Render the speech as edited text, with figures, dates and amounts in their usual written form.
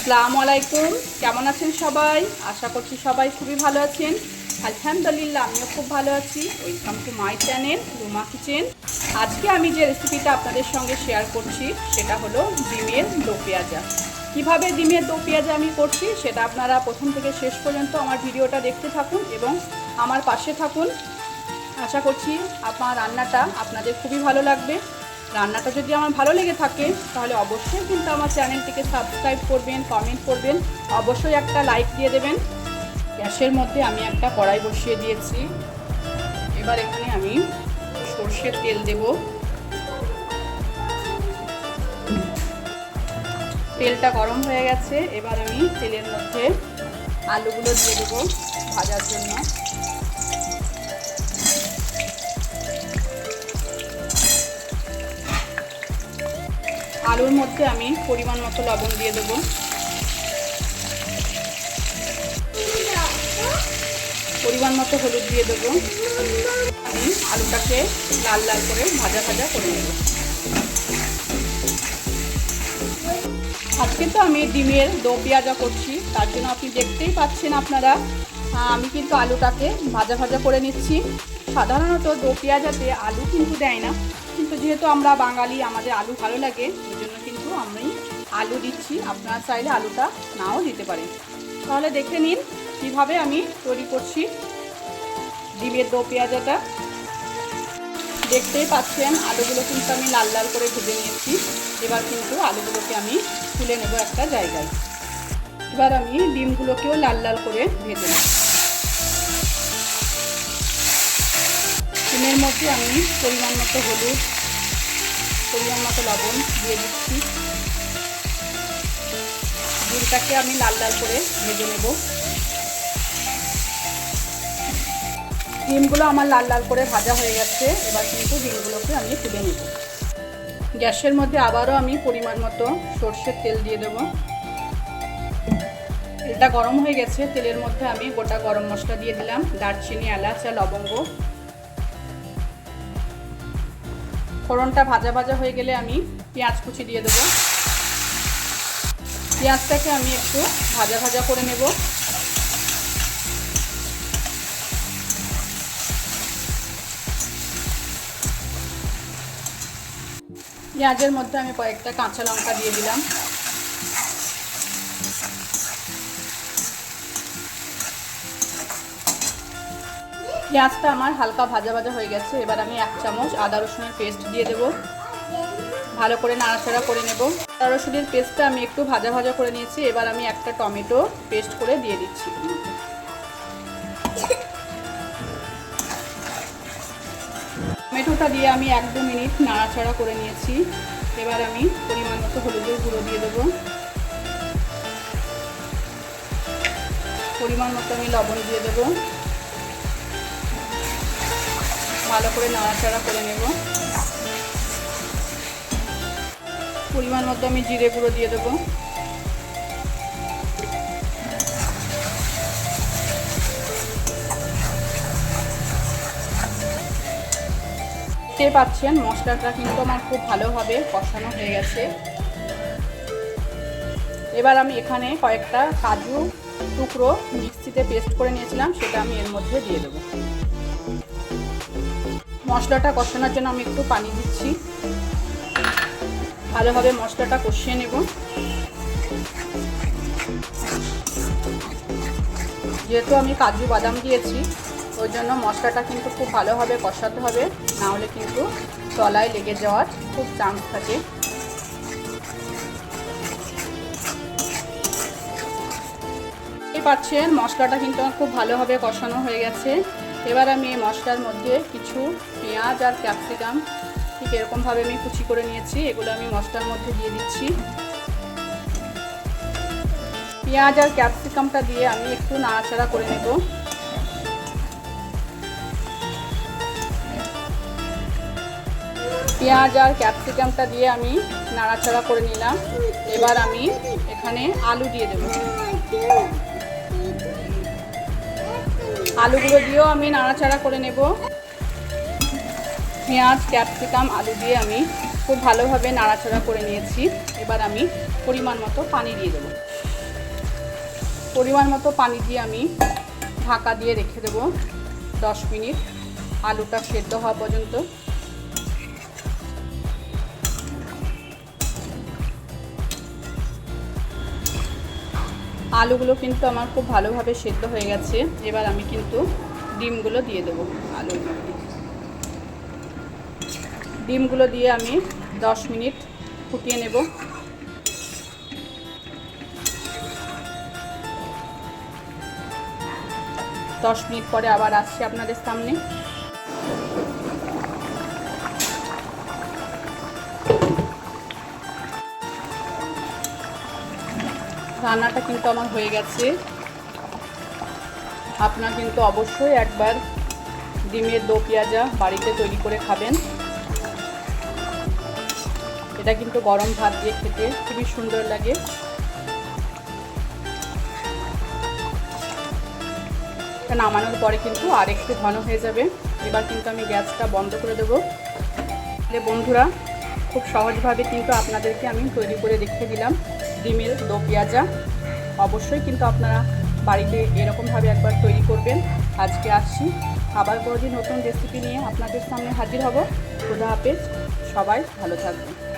আসসালামু আলাইকুম। কেমন আছেন সবাই? আশা করছি সবাই খুবই ভালো আছেন। আলহামদুলিল্লাহ আমিও খুব ভালো আছি। Welcome to my channel Ruma kitchen. আজকে আমি যে রেসিপিটা আপনাদের সঙ্গে শেয়ার করছি সেটা হলো ডিমের দো পেঁয়াজা। কীভাবে ডিমের দো পেঁয়াজা আমি করছি সেটা আপনারা প্রথম থেকে শেষ পর্যন্ত আমার ভিডিওটা দেখতে থাকুন এবং আমার পাশে থাকুন। আশা করছি আপনার রান্নাটা আপনাদের খুবই ভালো লাগবে। রান্নাটা যদি আমার ভালো লেগে থাকে তাহলে অবশ্যই কিন্তু আমার চ্যানেলটিকে সাবস্ক্রাইব করবেন, কমেন্ট করবেন, অবশ্যই একটা লাইক দিয়ে দেবেন। গ্যাসের মধ্যে আমি একটা কড়াই বসিয়ে দিয়েছি। এবার এখানে আমি সরষের তেল দেব। তেলটা গরম হয়ে গেছে। এবার আমি তেলের মধ্যে আলুগুলো দিয়ে দেবো ভাজার জন্য। আলুর মধ্যে আমি পরিমাণ মতো লবণ দিয়ে দেবো। পরিমাণ মতো হলুদ দিয়ে দেবো। আমি আলুটাকে লাল লাল করে ভাজা ভাজা করে নেব। আজকে তো আমি ডিমের দো পেঁয়াজা করছি, তার জন্য আপনি দেখতেই পাচ্ছেন আপনারা আমি কিন্তু আলুটাকে ভাজা ভাজা করে নিচ্ছি। সাধারণত দো পেঁয়াজাতে আলু কিন্তু দেয় না, কিন্তু যেহেতু আমরা বাঙালি আমাদের আলু ভালো লাগে এই জন্য কিন্তু আমি আলু দিচ্ছি। আপনারা চাইলে আলুটা নাও দিতে পারেন। তাহলে দেখে নিন কীভাবে আমি তৈরি করছি ডিমের দো পেঁয়াজাটা। দেখতেই পাচ্ছেন আলুগুলো কিন্তু আমি লাল লাল করে ভেজে নিয়েছি। এবার কিন্তু আলুগুলোকে আমি তুলে নেব একটা জায়গায়। এবার আমি ডিমগুলোকেও লাল লাল করে ভেজে নেব। ডিমের মধ্যে আমি পরিমাণ মতো হলুদ, পরিমাণ মতো লবণ দিয়ে দিচ্ছি। ডিমটাকে আমি লাল লাল করে ভেজে নেব। ডিমগুলো আমার লাল লাল করে ভাজা হয়ে গেছে। এবার কিন্তু ডিমগুলোকে আমি তুলে নেব। গ্যাসের মধ্যে আবারও আমি পরিমাণ মতো সরষের তেল দিয়ে দেব। তেলটা গরম হয়ে গেছে। তেলের মধ্যে আমি গোটা গরম মশলা দিয়ে দিলাম, দারচিনি, এলাচ আর লবঙ্গ। ফোড়নটা ভাজা ভাজা হয়ে গেলে আমি পেঁয়াজ কুচি দিয়ে দেবো। পেঁয়াজটাকে আমি একটু ভাজা ভাজা করে নেব। পেঁয়াজের মধ্যে আমি কয়েকটা কাঁচা লঙ্কা দিয়ে দিলাম। পেঁয়াজটা আমার হালকা ভাজা ভাজা হয়ে গেছে। এবার আমি 1 চামচ আদা রসুনের পেস্ট দিয়ে দেব। ভালো করে নাড়াচাড়া করে নেব। আদা রসুনের পেস্টটা আমি একটু ভাজা ভাজা করে নিয়েছি। এবার আমি একটা টমেটো পেস্ট করে দিয়ে দিচ্ছি। টমেটোটা দিয়ে আমি 1-2 মিনিট নাড়াচাড়া করে নিয়েছি। এবার আমি পরিমাণ মতো হলুদের গুঁড়ো দিয়ে দেবো। পরিমাণ মতো আমি লবণ দিয়ে দেবো। ভালো করে নাড়াচাড়া করে নেব। পরিমাণ মতো আমি জিরে গুঁড়ো দিয়ে দেবো। দেখতে পাচ্ছেন মশলাটা কিন্তু আমার খুব ভালোভাবে কষানো হয়ে গেছে। এবার আমি এখানে কয়েকটা কাজু টুকরো মিক্সিতে পেস্ট করে নিয়েছিলাম, সেটা আমি এর মধ্যে দিয়ে দেবো। মশলাটা কষানোর জন্য আমি একটু পানি দিচ্ছি। ভালোভাবে মশলাটা কষিয়ে নেব। যেহেতু আমি কাজু বাদাম দিয়েছি ওই জন্য মশলাটা কিন্তু খুব ভালোভাবে কষাতে হবে, না হলে কিন্তু তলায় লেগে যাওয়ার খুব চান্স থাকে। দেখতে পাচ্ছেন মশলাটা কিন্তু আমার খুব ভালোভাবে কষানো হয়ে গেছে। এবার আমি এই মশলার মধ্যে কিছু পেঁয়াজ আর ক্যাপসিকাম ঠিক এরকমভাবে আমি কুচি করে নিয়েছি, এগুলো আমি মশলার মধ্যে দিয়ে দিচ্ছি। পেঁয়াজ আর ক্যাপসিকামটা দিয়ে আমি একটু নাড়াচাড়া করে নেব। পেঁয়াজ আর ক্যাপসিকামটা দিয়ে আমি নাড়াচাড়া করে নিলাম। এবার আমি এখানে আলু দিয়ে দেব। আলুগুলো দিয়েও আমি নাড়াচাড়া করে নেব। পেঁয়াজ, ক্যাপসিকাম, আলু দিয়ে আমি খুব ভালোভাবে নাড়াচাড়া করে নিয়েছি। এবার আমি পরিমাণ মতো পানি দিয়ে দেবো। পরিমাণ মতো পানি দিয়ে আমি ঢাকা দিয়ে রেখে দেব 10 মিনিট আলুটা সেদ্ধ হওয়া পর্যন্ত। আলুগুলো কিন্তু আমার খুব ভালোভাবে সেদ্ধ হয়ে গেছে। এবার আমি কিন্তু ডিমগুলো দিয়ে দেবো আলুর মধ্যে। ডিমগুলো দিয়ে আমি 10 মিনিট ফুটিয়ে নেব। দশ মিনিট পরে আবার আসছি আপনাদের সামনে। রান্নাটা কিন্তু আমার হয়ে গেছে। আপনারা কিন্তু অবশ্যই একবার ডিমের দো পেঁয়াজা বাড়িতে তৈরি করে খাবেন। এটা কিন্তু গরম ভাত দিয়ে খেতে খুবই সুন্দর লাগে। নামানোর পরে কিন্তু আর একটু ঘন হয়ে যাবে। এবার কিন্তু আমি গ্যাসটা বন্ধ করে দেবো। বন্ধুরা, খুব সহজভাবে কিন্তু আপনাদেরকে আমি তৈরি করে দেখিয়ে দিলাম ডিমের দো পেঁয়াজা। অবশ্যই কিন্তু আপনারা বাড়িতে এরকমভাবে একবার তৈরি করবেন। আজকে আসছি, আবার কোনোদিন নতুন রেসিপি নিয়ে আপনাদের সামনে হাজির হব। খোদা হাফেজ, সবাই ভালো থাকবেন।